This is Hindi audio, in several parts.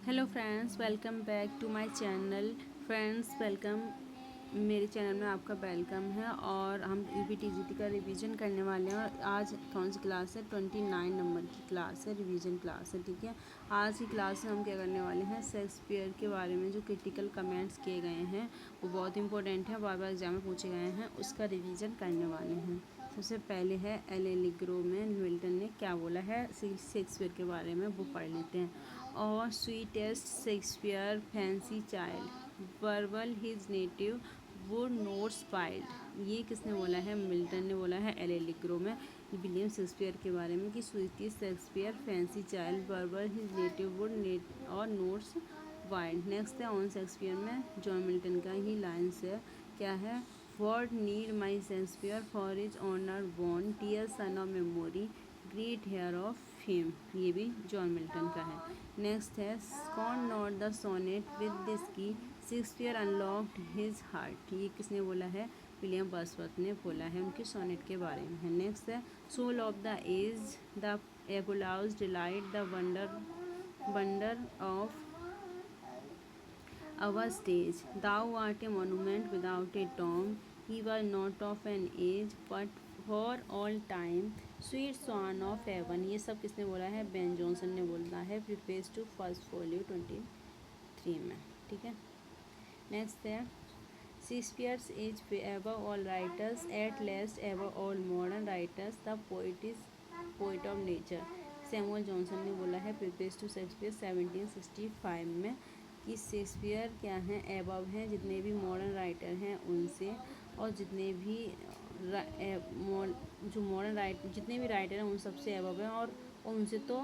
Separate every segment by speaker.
Speaker 1: Hello friends, welcome back to my channel. Friends welcome, मेरे चैनल में आपका वेलकम है। और हम यूपीटीजीटी का रिवीजन करने वाले हैं। और आज कौन सी क्लास है? 29 नंबर की क्लास है, रिवीजन क्लास है। ठीक है, आज की क्लास में हम क्या करने वाले हैं, शेक्सपियर के बारे में जो क्रिटिकल कमेंट्स किए गए हैं वो बहुत इंपॉर्टेंट है, बार बार एग्जाम में पूछे गए हैं, उसका रिवीजन करने वाले हैं। सबसे पहले है एल एलिग्रो में मिल्टन ने क्या बोला है शेक्सपियर के बारे में, वो पढ़ लेते हैं। और sweetest Shakespeare fancy child verbal his native वो नोट्स पाइल्ड। ये किसने बोला है? मिल्टन ने बोला है एल एलिग्रो में विलियम शेक्सपियर के बारे में कि sweetest Shakespeare fancy child verbal his native would net और नोट्स वाइल्ड। नेक्स्ट है ऑन शेक्सपियर में जॉन मिल्टन का ही लाइन्स है, क्या है? What need my Shakespeare for his honor born, dear son of memory, great hero of fame। ये भी जॉन मिल्टन का है। नेक्स्ट है scorn not the sonnet with this key Shakespeare unlocked his heart. ये किसने बोला है? विलियम वर्ड्सवर्थ ने बोला है उनके सोनेट के बारे में है। नेक्स्ट है soul of the age the applause delight the wonder of our stage. Thou art a monument without a tomb. He was not of an age, but for all time. Sweet swan of heaven। ये सब किसने बोला है? बेन जॉनसन ने बोला है प्रीफेस टू फर्स्ट फोलियो 23 में। ठीक है, नेक्स्ट है Shakespeare's is above all writers at least above all modern writers the poet is poet of nature. Samuel Johnson ने बोला है प्रीफेस टू शेक्सपियर 1765 में कि शेक्सपियर क्या हैं? एबव हैं जितने भी मॉडर्न राइटर हैं उनसे, और जितने भी जो मॉडर्न जितने भी राइटर हैं उन सबसे एबव हैं, और उनसे तो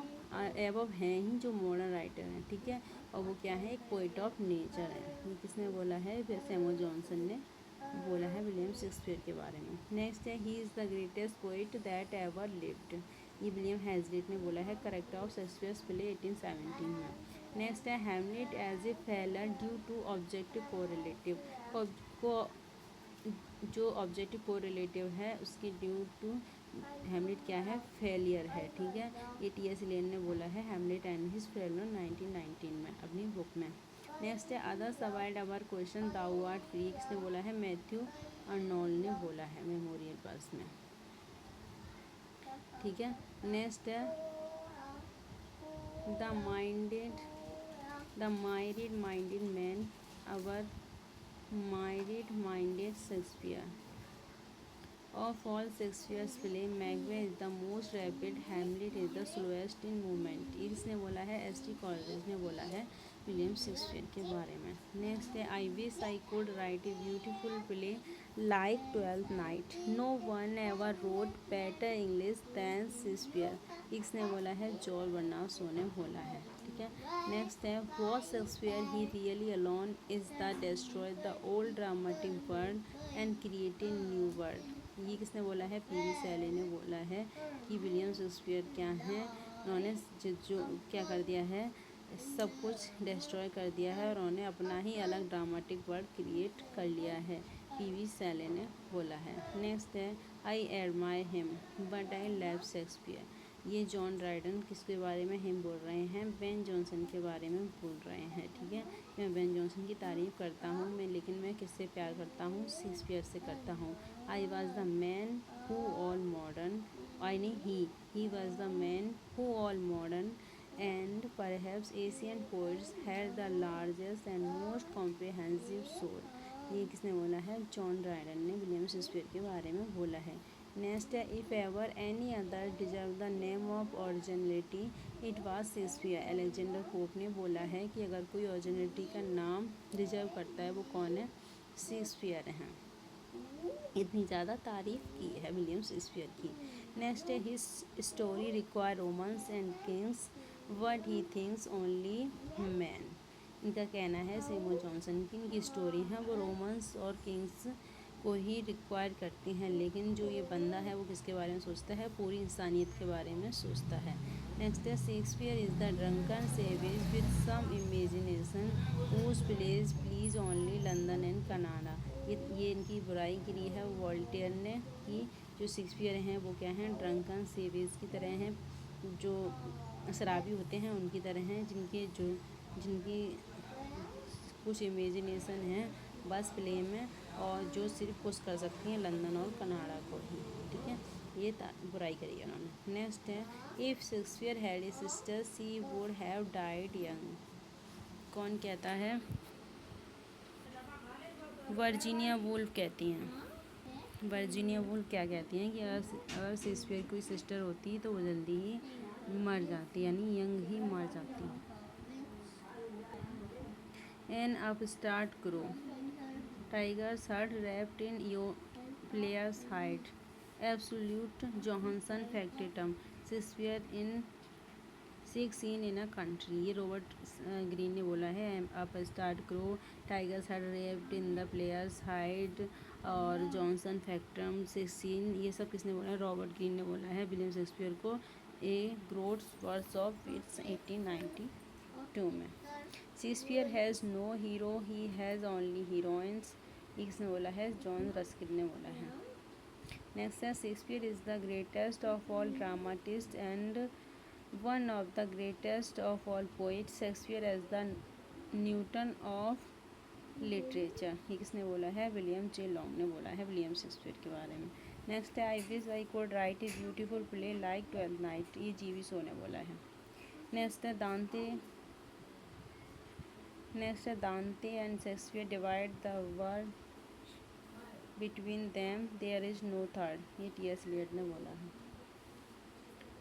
Speaker 1: एबव हैं ही जो मॉडर्न राइटर हैं। ठीक है, और वो क्या है? एक पोइट ऑफ नेचर है। ये किसने बोला है? सैमुअल जॉनसन ने बोला है विलियम शेक्सपियर के बारे में। नेक्स्ट है ही is the greatest poet that ever lived. ये विलियम हैज़लिट ने बोला है करेक्टर ऑफ शेक्सपियर्स प्ले 1817 में। नेक्स्ट है Hamlet as a failure due to objective correlative. को जो ऑब्जेक्टिव कोरिलेटिव है उसकी ड्यू टू हैमलेट क्या है? फेलियर है। ठीक है, ये टी.एस. एलियट ने बोला है हैमलेट एंड हिज फेलियर 1919 में अपनी बुक में। नेक्स्ट है others avoid our question thou art free. किसने बोला है? मैथ्यू अर्नोल्ड ने बोला है मेमोरियल पर्स में। ठीक है, नेक्स्ट है the myriad minded man our myriad minded Shakespeare of all Shakespeare's play Macbeth is the most rapid Hamlet is the slowest in movement. ये किसने बोला है? एस टी कॉलरिज ने बोला है विलियम शेक्सपियर के बारे में। नेक्स्ट है I wish I could write a beautiful play like 12th night, no one ever wrote better English than Shakespeare. किसने बोला है? जॉर्ज बर्नार्ड शॉ ने बोला है। ठीक है, नेक्स्ट है was Shakespeare he really alone is the destroy the old dramatic world and created new world. ये किसने बोला है? पी.वी. शैले ने बोला है कि विलियम शेक्सपियर क्या हैं? उन्होंने जो क्या कर दिया है, सब कुछ डिस्ट्रॉय कर दिया है और उन्होंने अपना ही अलग ड्रामेटिक वर्ल्ड क्रिएट कर लिया है, पी.वी. शैले ने बोला है। नेक्स्ट है I admire him but I love Shakespeare. ये जॉन ड्राइडन किसके बारे में हिम बोल रहे हैं? बेन जॉनसन के बारे में बोल रहे हैं। ठीक है, मैं बेन जॉनसन की तारीफ़ करता हूँ लेकिन मैं किससे प्यार करता हूँ? शेक्सपियर से करता हूँ। I was the man who all modern I नहीं he was the man who all modern and perhaps Asian poets had the largest and most comprehensive soul. ये किसने बोला है? जॉन ड्राइडन ने विलियम शेक्सपियर के बारे में बोला है। नेक्स्ट है if ever any other deserve the name of originality it was Shakespeare. Alexander Pope ने बोला है कि अगर कोई ओरिजिनलिटी का नाम डिजर्व करता है वो कौन है? शेक्सपियर हैं। इतनी ज़्यादा तारीफ़ की है विलियम शेक्सपियर की। नेक्स्ट है his story require Romans and Kings what he thinks only man. इनका कहना है सैमुअल जॉनसन की इनकी स्टोरी है वो रोमन्स और किंग्स को ही रिक्वायर करती हैं, लेकिन जो ये बंदा है वो किसके बारे में सोचता है? पूरी इंसानियत के बारे में सोचता है। नेक्स्ट है Shakespeare is the drunken savage with some imagination whose plays please only London and Canada. ये इनकी बुराई की है वॉल्टेयर ने कि जो शेक्सपियर हैं वो क्या हैं? ड्रंकन सेवेज की तरह हैं, जो शराबी होते हैं उनकी तरह हैं, जिनके जो जिनकी कुछ इमेजिनेशन है बस प्ले में, और जो सिर्फ खुश कर सकती हैं लंदन और कनाडा को ही। ठीक है, ये बुराई करी है उन्होंने। नेक्स्ट है, if Shakespeare had a sister she would have died young. कौन कहता है? वर्जीनिया वुल्फ कहती हैं। वर्जीनिया वुल्फ क्या कहती हैं कि अगर शेक्सपियर की कोई सिस्टर होती तो वो जल्दी ही मर जाती, यानी यंग ही मर जाती। An upstart crow, tigers heart wrapped in your players hide, absolute Johannes factotum, Shakespeare in six scene in a country. ये रॉबर्ट ग्रीन ने बोला है। Upstart crow, tigers heart wrapped in the players hide और जॉनसन फैक्टम सिक्स सीन, ये सब किसने बोला है? रॉबर्ट ग्रीन ने बोला है विलियम शेक्सपियर को a groats worth of its 1892 में। Shakespeare has no hero, he has only heroines, ये किसने बोला है? जॉन रस्किन ने बोला है। नेक्स्ट है, Shakespeare is the greatest of all dramatist and one of the greatest of all poet, Shakespeare as the Newton of literature, ये किसने बोला है? विलियम जे लॉन्ग ने बोला है विलियम शेक्सपियर के बारे में। नेक्स्ट है, I wish I could write a beautiful play like twelfth night, ये जीवी शो ने बोला है। नेक्स्ट है, Dante and Shakespeare divide the world between them there is no third, ये टी.एस. एलियट ने बोला है।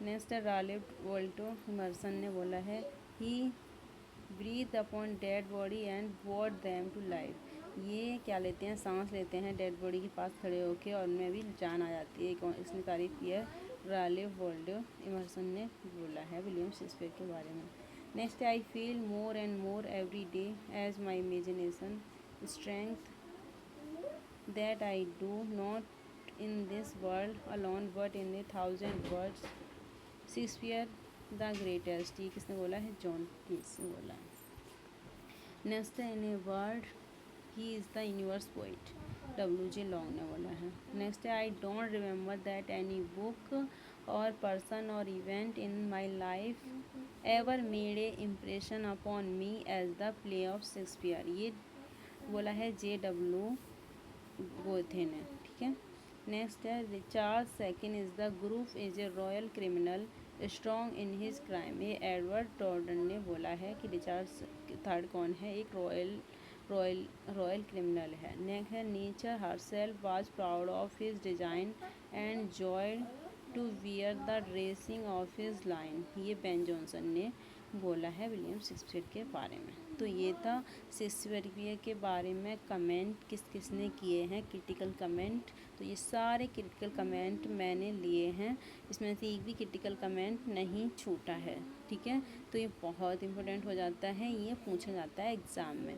Speaker 1: नेक्स्ट है, रालिफ वोल्टो इमर्सन ने बोला है he breathe upon dead body and what them to life, ये क्या लेते हैं? सांस लेते हैं डेड बॉडी के पास खड़े होके और उनमें भी जान आ जाती है। इसने तारीफ की है रालिफ वोल्टो इमर्सन ने बोला है विलियम शेक्सपियर के बारे में। Next, I feel more and more every day as my imagination strength that I do not in this world alone but in 1,000 worlds, Shakespeare the greatest, ये किसने बोला है? जॉन कीट्स ने बोला है। नेक्स्ट है, in a word he is the universe poet, W.J. Long ने बोला है। नेक्स्ट है, I don't remember that any book or person or event in my life ever made a impression upon me as the play of Shakespeare, ये बोला है J.W. गोथे ने। ठीक है, नेक्स्ट है, Richard second is the group is a royal criminal strong in his crime, ये एडवर्ड टॉर्डन ने बोला है कि रिचार्ड थर्ड कौन है? एक रॉयल क्रिमिनल है। नेक्स्ट है, nature herself was proud of his design and joy to wear the dressing of his line, ये बेन जॉनसन ने बोला है विलियम शेक्सपियर के बारे में। तो ये था शेक्सपियर के बारे में कमेंट किसने किए हैं, क्रिटिकल कमेंट। तो ये सारे क्रिटिकल कमेंट मैंने लिए हैं, इसमें से एक भी क्रिटिकल कमेंट नहीं छूटा है। ठीक है, तो ये बहुत इंपॉर्टेंट हो जाता है, ये पूछा जाता है एग्ज़ाम में।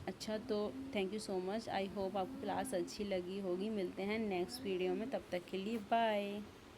Speaker 1: अच्छा, तो thank you so much. I hope आपको क्लास अच्छी लगी होगी। मिलते हैं नेक्स्ट वीडियो में, तब तक के लिए बाय।